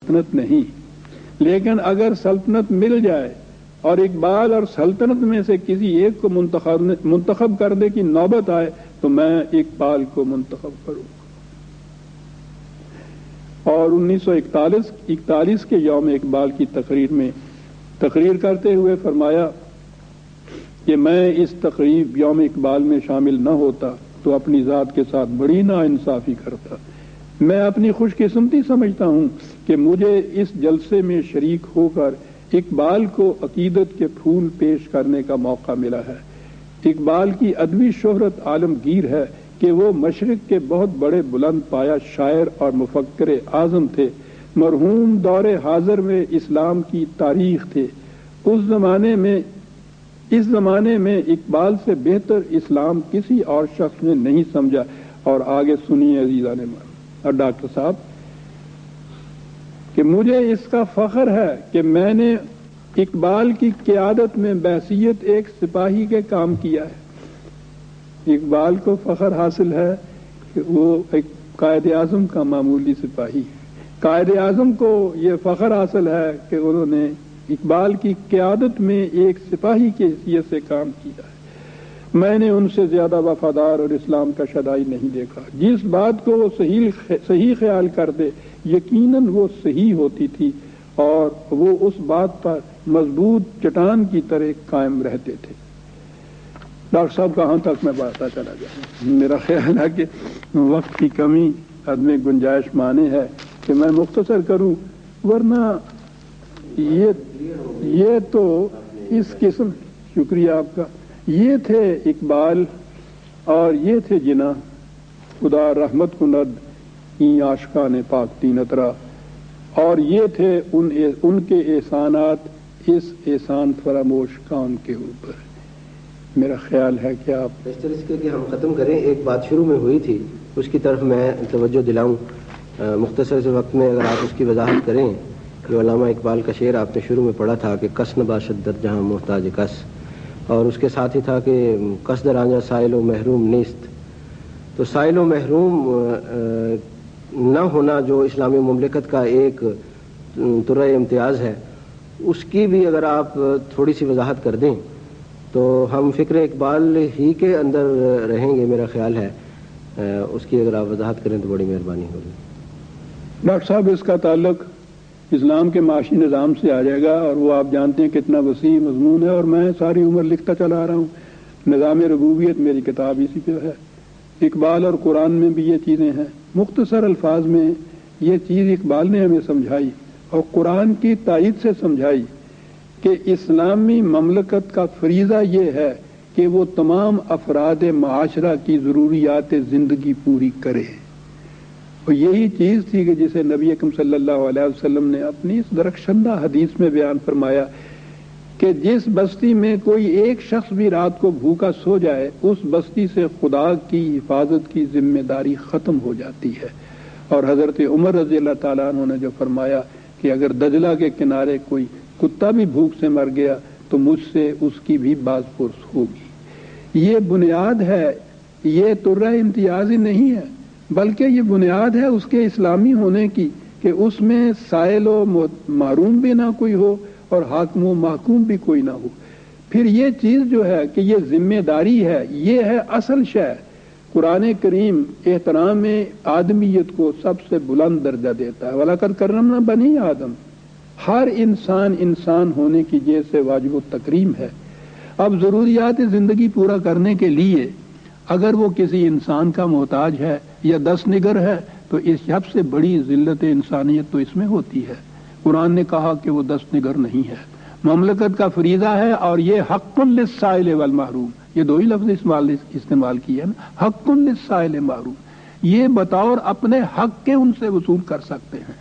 سلطنت نہیں، لیکن اگر سلطنت مل جائے اور اقبال اور سلطنت میں سے کسی ایک کو منتخب کرنے کی نوبت آئے تو میں اقبال کو منتخب کروں گا۔ اور 1941 کے یوم اقبال کی تقریر کرتے ہوئے فرمایا کہ میں اس تقریب یوم اقبال میں شامل نہ ہوتا تو اپنی ذات کے ساتھ بڑی ناانصافی کرتا۔ میں اپنی خوش قسمتی سمجھتا ہوں کہ مجھے اس جلسے میں شریک ہو کر اقبال کو عقیدت کے پھول پیش کرنے کا موقع ملا ہے۔ اقبال کی ادبی شہرت عالمگیر ہے کہ وہ مشرق کے بہت بڑے بلند پایہ شاعر اور مفکر اعظم تھے، مرحوم دور حاضر میں اسلام کی تاریخ تھے۔ اس زمانے میں اقبال سے بہتر اسلام کسی اور شخص نے نہیں سمجھا۔ اور آگے سنیے عزیزان من اور ڈاکٹر صاحب کہ مجھے اس کا فخر ہے کہ میں نے اقبال کی قیادت میں بحیثیت ایک سپاہی کے کام کیا ہے۔ اقبال کو فخر حاصل ہے کہ وہ ایک قائد اعظم کا معمولی سپاہی ہے۔ قائد اعظم کو یہ فخر حاصل ہے کہ انہوں نے اقبال کی قیادت میں ایک سپاہی کی حیثیت سے کام کیا ہے۔ میں نے ان سے زیادہ وفادار اور اسلام کا شدائی نہیں دیکھا۔ جس بات کو وہ صحیح خیال کرتے یقیناً وہ صحیح ہوتی تھی اور وہ اس بات پر مضبوط چٹان کی طرح قائم رہتے تھے۔ ڈاکٹر صاحب کہاں تک میں باتاں چلا جاؤں؟ میرا خیال ہے کہ وقت کی کمی عدم گنجائش مانے ہے کہ میں مختصر کروں، ورنہ یہ تو اس قسم، شکریہ آپ کا، یہ تھے اقبال اور یہ تھے جناح، خدا رحمت کند این عاشقان پاک تینترا، اور یہ تھے ان کے احسانات اس احسان فراموش کام کے اوپر۔ میرا خیال ہے کہ آپ اس طرح کے ہم ختم کریں۔ ایک بات شروع میں ہوئی تھی اس کی طرف میں توجہ دلاؤں، مختصر سے وقت میں اگر آپ اس کی وضاحت کریں کہ علامہ اقبال کا شعر آپ نے شروع میں پڑھا تھا کہ کس نباشد در جہاں محتاج کس، اور اس کے ساتھ ہی تھا کہ کس در آنجا سائل و محروم نیست۔ تو سائل و محروم نہ ہونا جو اسلامی مملکت کا ایک طرح امتیاز ہے، اس کی بھی اگر آپ تھوڑی سی وضاحت کر دیں تو ہم فکر اقبال ہی کے اندر رہیں گے، میرا خیال ہے۔ اس کی اگر آپ وضاحت کریں تو بڑی مہربانی ہوگی۔ ڈاکٹر صاحب اس کا تعلق اسلام کے معاشی نظام سے آ جائے گا، اور وہ آپ جانتے ہیں کتنا وسیع مضمون ہے، اور میں ساری عمر لکھتا چلا آ رہا ہوں۔ نظام ربوبیت میری کتاب اسی پہ ہے۔ اقبال اور قرآن میں بھی یہ چیزیں ہیں۔ مختصر الفاظ میں یہ چیز اقبال نے ہمیں سمجھائی اور قرآن کی تائید سے سمجھائی کہ اسلامی مملکت کا فریضہ یہ ہے کہ وہ تمام افراد معاشرہ کی ضروریات زندگی پوری کرے، اور یہی چیز تھی کہ جسے نبی اکرم صلی اللہ علیہ وسلم نے اپنی اس درخشندہ حدیث میں بیان فرمایا کہ جس بستی میں کوئی ایک شخص بھی رات کو بھوکا سو جائے، اس بستی سے خدا کی حفاظت کی ذمہ داری ختم ہو جاتی ہے۔ اور حضرت عمر رضی اللہ تعالیٰ عنہ نے جو فرمایا کہ اگر دجلہ کے کنارے کوئی کتا بھی بھوک سے مر گیا تو مجھ سے اس کی بھی باز پرس ہوگی۔ یہ بنیاد ہے، یہ طرح امتیاز ہی نہیں ہے، بلکہ یہ بنیاد ہے اس کے اسلامی ہونے کی کہ اس میں سائل و محروم بھی نہ کوئی ہو اور حاکم و محکوم بھی کوئی نہ ہو۔ پھر یہ چیز جو ہے کہ یہ ذمہ داری ہے، یہ ہے اصل شے۔ قرآن کریم احترام آدمیت کو سب سے بلند درجہ دیتا ہے۔ وَلَقَدْ كَرَّمْنَا بَنِي آدم، ہر انسان انسان ہونے کی جیسے واجب و تکریم ہے۔ اب ضروریات زندگی پورا کرنے کے لیے اگر وہ کسی انسان کا محتاج ہے یا 10 نگر ہے تو اس سب سے بڑی ذلت انسانیت تو اس میں ہوتی ہے۔ قرآن نے کہا کہ وہ 10 نگر نہیں ہے، مملکت کا فریضہ ہے، اور یہ حق للسائل والمحروم، یہ دو ہی لفظ استعمال کیے ہیں نا، حق للسائل محروم، یہ بطور اپنے حق کے ان سے وصول کر سکتے ہیں۔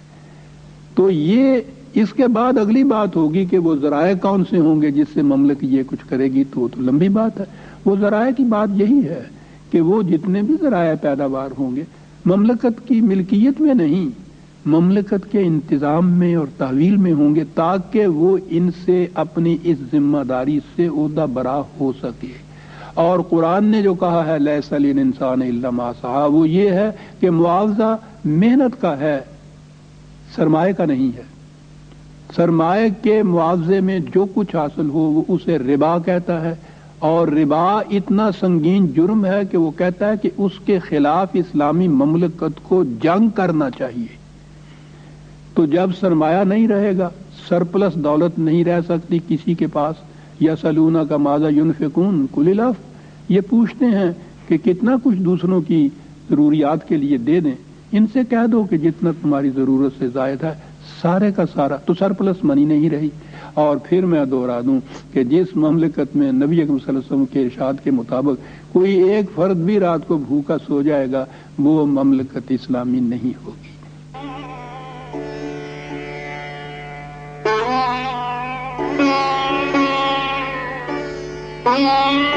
تو یہ اس کے بعد اگلی بات ہوگی کہ وہ ذرائع کون سے ہوں گے جس سے مملکت یہ کچھ کرے گی، تو لمبی بات ہے۔ وہ ذرائع کی بات یہی ہے کہ وہ جتنے بھی ذرائع پیداوار ہوں گے مملکت کی ملکیت میں نہیں، مملکت کے انتظام میں اور تحویل میں ہوں گے، تاکہ وہ ان سے اپنی اس ذمہ داری سے عہدہ برا ہو سکے۔ اور قرآن نے جو کہا ہے لیس للانسان الا ما سعی، وہ یہ ہے کہ معاوضہ محنت کا ہے، سرمایہ کا نہیں ہے. سرمایہ کے معاوضے میں جو کچھ حاصل ہو وہ اسے ربا کہتا ہے، اور ربا اتنا سنگین جرم ہے کہ وہ کہتا ہے کہ اس کے خلاف اسلامی مملکت کو جنگ کرنا چاہیے. تو جب سرمایہ نہیں رہے گا، سرپلس دولت نہیں رہ سکتی کسی کے پاس. یسألونہ کا ماذا ینفقون قل العفو، یہ پوچھتے ہیں کہ کتنا کچھ دوسروں کی ضروریات کے لیے دے دیں. ان سے کہہ دو کہ جتنا تمہاری ضرورت سے زائد ہے سارے کا سارا، تو سرپلس منی نہیں رہی. اور پھر میں دوہرا دوں کہ جس مملکت میں نبی اکرم صلی اللہ علیہ وسلم کے ارشاد کے مطابق کوئی ایک فرد بھی رات کو بھوکا سو جائے گا، وہ مملکت اسلامی نہیں ہوگی. Yeah.